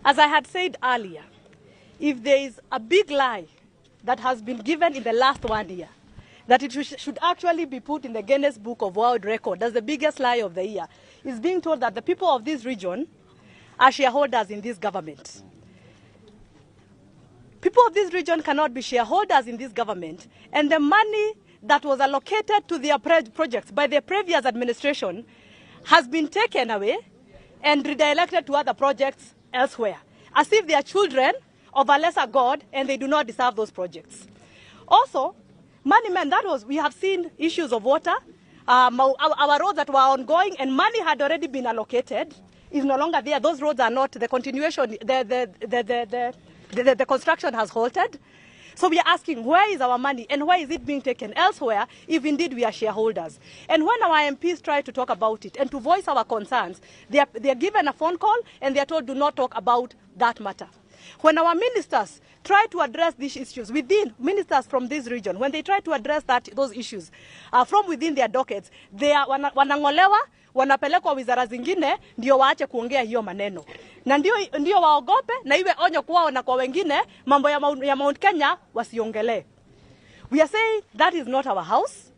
As I had said earlier, if there is a big lie that has been given in the last 1 year, that it should actually be put in the Guinness Book of World Record as the biggest lie of the year, is being told that the people of this region are shareholders in this government. People of this region cannot be shareholders in this government, and the money that was allocated to their projects by the previous administration has been taken away and redirected to other projects elsewhere, as if they are children of a lesser God and they do not deserve those projects. Also, money men, we have seen issues of water, our roads that were ongoing and money had already been allocated is no longer there. Those roads are not, the continuation, the construction has halted. So we are asking, where is our money and why is it being taken elsewhere if indeed we are shareholders? And when our MPs try to talk about it and to voice our concerns, they are given a phone call and they are told do not talk about that matter. When our ministers try to address these issues within ministers from this region, when they try to address those issues from within their dockets, they are wanangolewa, wanapelekwa wizara zingine ndio waache kuongea hiyo maneno. Na ndio waogope na iwe onyo kwao na kwa wengine mambo ya Mount Kenya wasiongele. We are saying that is not our house.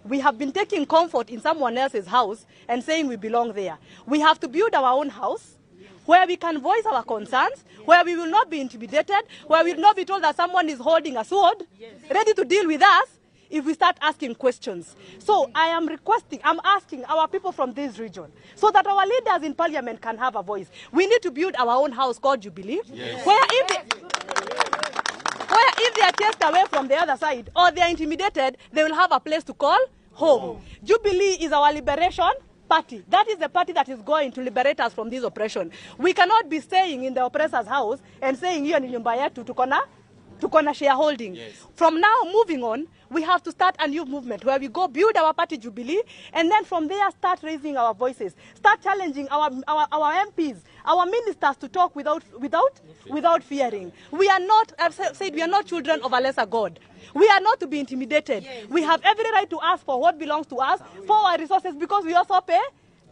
We have been taking comfort in someone else's house and saying we belong there. We have to build our own house where we can voice our concerns, where we will not be intimidated, where we will not be told that someone is holding a sword, ready to deal with us if we start asking questions. So I'm asking our people from this region, so that our leaders in parliament can have a voice. We need to build our own house called Jubilee, where if they are chased away from the other side or they are intimidated, they will have a place to call home. Jubilee is our liberation party. That is the party that is going to liberate us from this oppression. We cannot be staying in the oppressor's house and saying hiyo ni nyumba yetu tukona shareholding. From now moving on, we have to start a new movement where we go build our party Jubilee, and then from there start raising our voices, start challenging our MPs, our ministers to talk without fearing. We are not, I've said, we are not children of a lesser God. We are not to be intimidated. We have every right to ask for what belongs to us, for our resources, because we also pay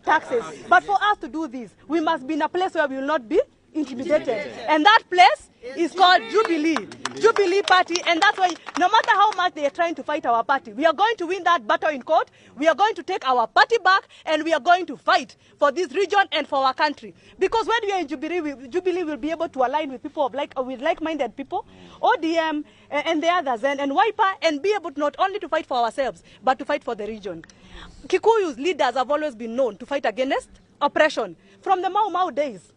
taxes. But for us to do this, we must be in a place where we will not be intimidated. And that place is called Jubilee Party, and that's why no matter how much they are trying to fight our party, we are going to win that battle in court. We are going to take our party back, and we are going to fight for this region and for our country. Because when we are in Jubilee, Jubilee will be able to align with people with like-minded people, ODM and the others, and Wiper, and be able not only to fight for ourselves, but to fight for the region. Kikuyu's leaders have always been known to fight against oppression, from the Mau Mau days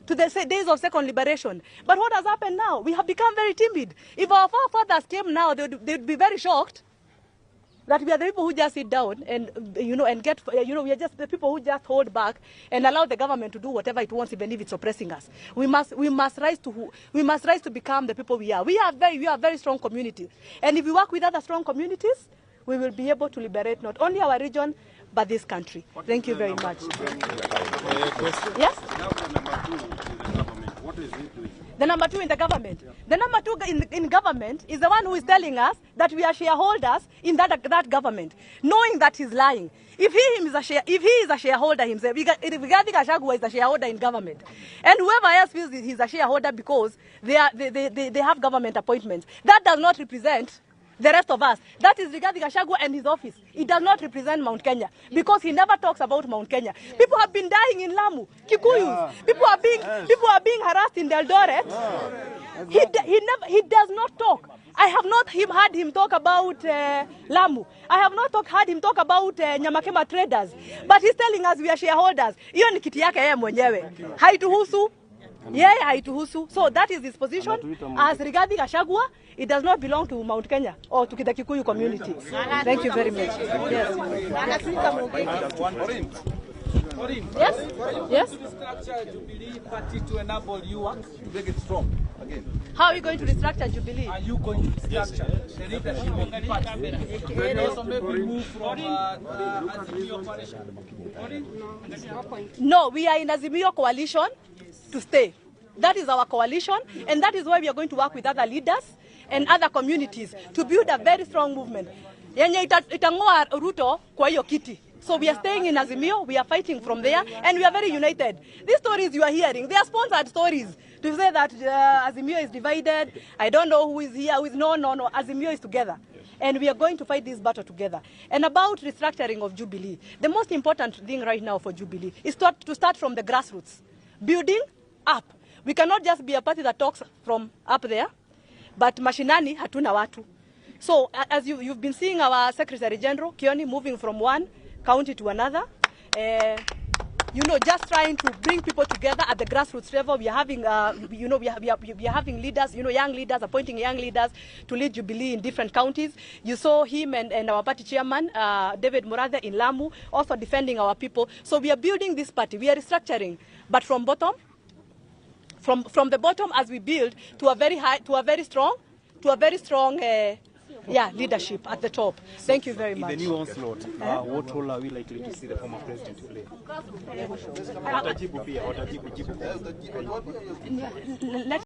to the days of second liberation. But what has happened now? We have become very timid. If our forefathers came now, they would be very shocked that we are the people who just sit down and, and get, we are just the people who just hold back and allow the government to do whatever it wants, even if it's oppressing us. We must rise to become the people we are. We are a very strong community. And if we work with other strong communities, we will be able to liberate not only our region, but this country. Thank you very much. Yes? What is it doing? The number two in the government. The number two in government is the one who is telling us that we are shareholders in that government, knowing that he's lying. If he is a shareholder himself, Rigathi Gachagua is a shareholder in government, and whoever else feels he's a shareholder because they have government appointments, that does not represent the rest of us. That is Rigathi Gachagua and his office. It does not represent Mount Kenya because he never talks about Mount Kenya. People have been dying in Lamu, Kikuyus. People are being harassed in Eldoret. He does not talk. I have not heard him talk about Lamu. I have not heard him talk about Nyamakema traders. But he's telling us we are shareholders. Hiyo ni kiti yake yeye mwenyewe. Haituhusu. Haituhusu. So that is his position as Rigathi Gachagua. It does not belong to Mount Kenya or to the Kikuyu community. Thank you very much. Yes. Yes. Yes. Restructure Jubilee Party to enable you to make it strong again. How are you going to restructure Jubilee? Are you going to restructure the leadership of the party? And also maybe move from Azimio coalition? No, we are in Azimio coalition to stay. That is our coalition, and that is why we are going to work with other leaders and other communities to build a very strong movement. Yenye itang'oa Ruto kwa hiyo kiti. So we are staying in Azimio, we are fighting from there, and we are very united. These stories you are hearing, they are sponsored stories. To say that Azimio is divided, I don't know who is here, who is no. Azimio is together. And we are going to fight this battle together. And about restructuring of Jubilee, the most important thing right now for Jubilee is to start from the grassroots, building up. We cannot just be a party that talks from up there, but mashinani hatuna watu. So as you've been seeing our Secretary General, Kioni, moving from one county to another, just trying to bring people together at the grassroots level. We are having, we are having leaders, young leaders, appointing young leaders to lead Jubilee in different counties. You saw him and our party chairman, David Murathe in Lamu, also defending our people. So we are building this party. We are restructuring, but from bottom, from the bottom as we build to a very high, to a very strong leadership at the top. Thank you very much. In the new onslaught, what role are we likely to see the former president play? Let